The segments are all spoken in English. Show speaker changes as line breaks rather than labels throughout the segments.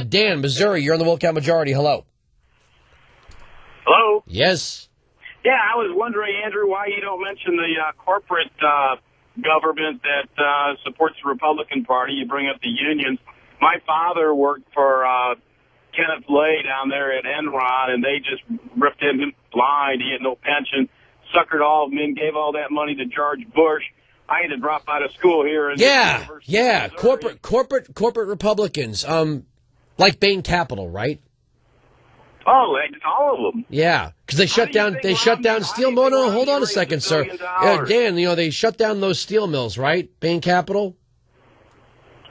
Dan, Missouri, you're on the Wilkow Majority. Hello.
Hello?
Yes.
Yeah, I was wondering, Andrew, why you don't mention the corporate government that supports the Republican Party. You bring up the unions. My father worked for Kenneth Lay down there at Enron, and they just ripped him blind. He had no pension, suckered all of them in, gave all that money to George Bush. I had to drop out of school here.
Yeah. Corporate Republicans, like Bain Capital, right?
Oh, all of them.
Yeah, because they shut down steel mills. No, hold on a second, sir. Dan, they shut down those steel mills, right? Bain Capital.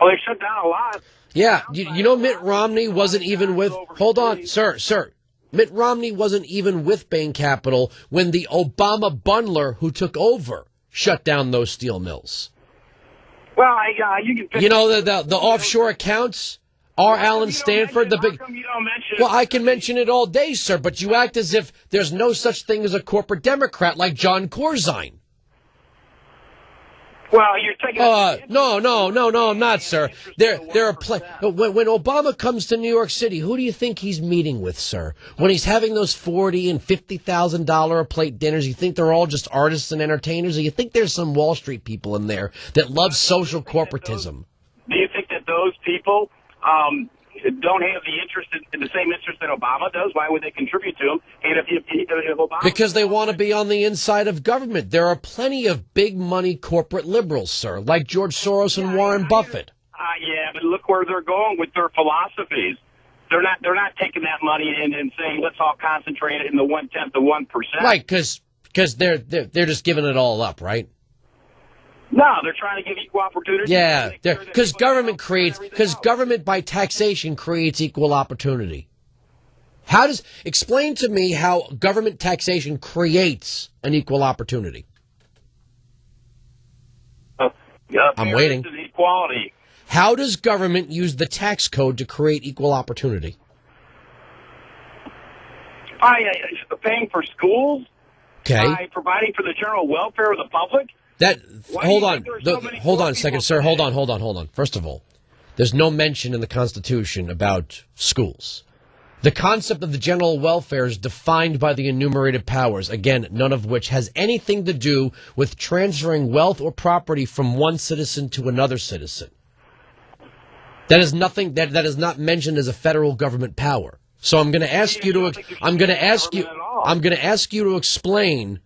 Oh, they shut down a lot.
Yeah, you know Mitt Romney wasn't even with. Hold on, sir. Mitt Romney wasn't even with Bain Capital when the Obama bundler who took over shut down those steel mills.
Well, you can.
You know the offshore accounts. Alan Stanford, the big. Well, I can mention it all day, sir, but you act as if there's no such thing as a corporate Democrat like John Corzine.
Well, you're taking.
No, I'm not, sir. There are when Obama comes to New York City, who do you think he's meeting with, sir? When he's having those $40,000 and $50,000 a plate dinners, you think they're all just artists and entertainers, or you think there's some Wall Street people in there that love social corporatism?
Do you think that those people don't have the same interest that Obama does? Why would they contribute to him? And if Obama,
because they want to be on the inside of government. There are plenty of big money corporate liberals, sir, like George Soros and Warren Buffett.
Yeah, but look where they're going with their philosophies. They're not taking that money and saying let's all concentrate it in the 1/10 of 1%.
Right, because they're just giving it all up, right?
No, they're trying to give equal opportunity.
Yeah, because government by taxation creates equal opportunity. Explain to me how government taxation creates an equal opportunity. I'm waiting.
Equality.
How does government use the tax code to create equal opportunity?
By paying for schools.
Okay.
By providing for the general welfare of the public.
Hold on a second, sir. Hold on. First of all, there's no mention in the Constitution about schools. The concept of the general welfare is defined by the enumerated powers, again, none of which has anything to do with transferring wealth or property from one citizen to another citizen. That is nothing that is not mentioned as a federal government power. So I'm going to ask you to explain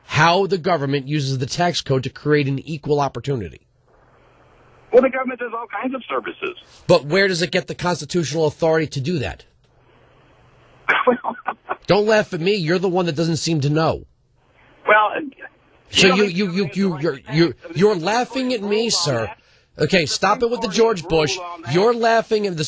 how the government uses the tax code to create an equal opportunity.
Well, the government does all kinds of services.
But where does it get the constitutional authority to do that? Don't laugh at me. You're the one that doesn't seem to know.
Well,
so you're laughing at me, sir. Okay, stop it with the George Bush. You're laughing at the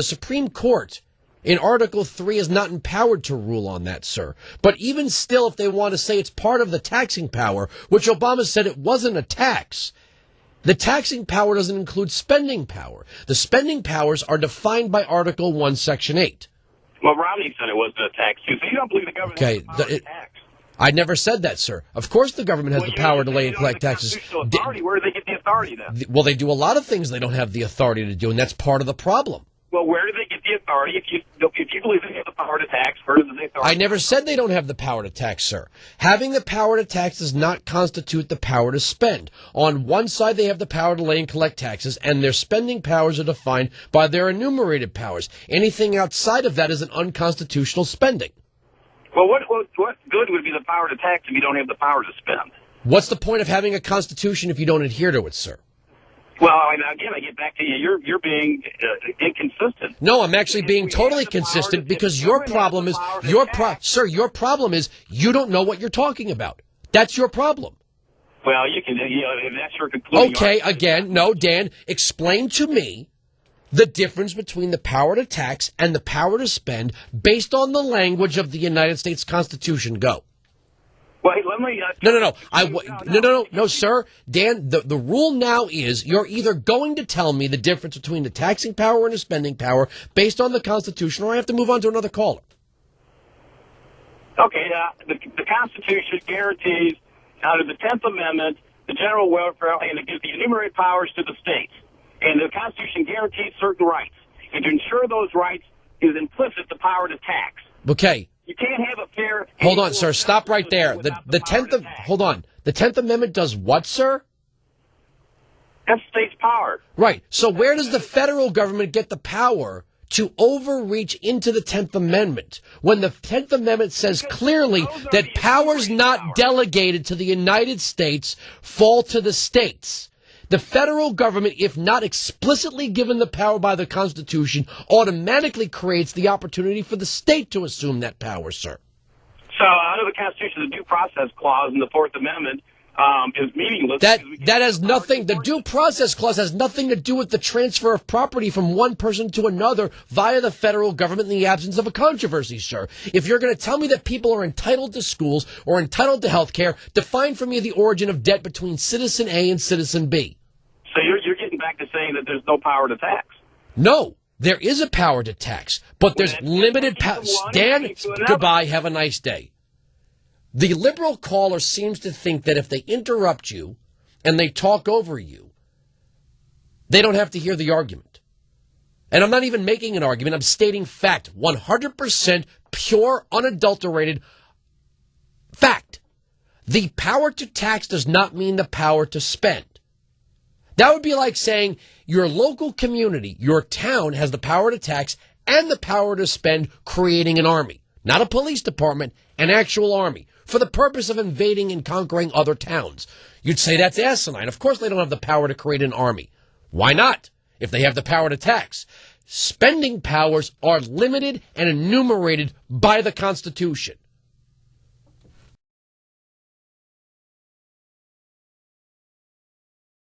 Supreme Court. In Article 3 is not empowered to rule on that, sir. But even still, if they want to say it's part of the taxing power, which Obama said it wasn't a tax, the taxing power doesn't include spending power. The spending powers are defined by Article 1, Section 8.
Well, Romney said it wasn't a tax, too. So you don't believe the government has the power to tax?
I never said that, sir. Of course the government has the power to lay and collect taxes.
Where do they get the authority, then?
Well, they do a lot of things they don't have the authority to do, and that's part of the problem.
Well, where do they get the authority? If you believe they have the power to tax, where does the authority?
I never said they don't have the power to tax, sir. Having the power to tax does not constitute the power to spend. On one side, they have the power to lay and collect taxes, and their spending powers are defined by their enumerated powers. Anything outside of that is an unconstitutional spending.
Well, what good would be the power to tax if you don't have the power to spend?
What's the point of having a constitution if you don't adhere to it, sir?
Well, again, I get back to you. You're being inconsistent.
No, I'm actually being totally consistent because your problem is your problem is you don't know what you're talking about. That's your problem.
Well, you can. If that's your conclusion.
Okay, again, no, Dan. Explain to me the difference between the power to tax and the power to spend based on the language of the United States Constitution. Go.
Well, let me.
No, sir. Dan, the rule now is you're either going to tell me the difference between the taxing power and the spending power based on the Constitution, or I have to move on to another caller.
Okay, the Constitution guarantees, under the 10th Amendment, the general welfare, and it gives the enumerated powers to the states. And the Constitution guarantees certain rights. And to ensure those rights is implicit the power to tax.
Okay.
You can't have a fair...
Hold on, sir. Stop right there. The 10th... Hold on. The 10th Amendment does what, sir?
That's state's power.
Right. So where does the federal government get the power to overreach into the 10th Amendment when the 10th Amendment says clearly that powers not delegated to the United States fall to the states? The federal government, if not explicitly given the power by the Constitution, automatically creates the opportunity for the state to assume that power, sir.
So under the Constitution, the Due Process Clause in the Fourth Amendment is meaningless.
That has nothing, the Due Process Clause has nothing to do with the transfer of property from one person to another via the federal government in the absence of a controversy, sir. If you're going to tell me that people are entitled to schools or entitled to health care, define for me the origin of debt between citizen A and citizen B.
So you're getting back to saying that there's no power to tax.
No, there is a power to tax, but there's limited power. Dan, goodbye, have a nice day. The liberal caller seems to think that if they interrupt you and they talk over you, they don't have to hear the argument. And I'm not even making an argument. I'm stating fact. 100% pure, unadulterated fact. The power to tax does not mean the power to spend. That would be like saying your local community, your town has the power to tax and the power to spend, creating an army. Not a police department, an actual army, for the purpose of invading and conquering other towns. You'd say that's asinine. Of course they don't have the power to create an army. Why not, if they have the power to tax? Spending powers are limited and enumerated by the Constitution.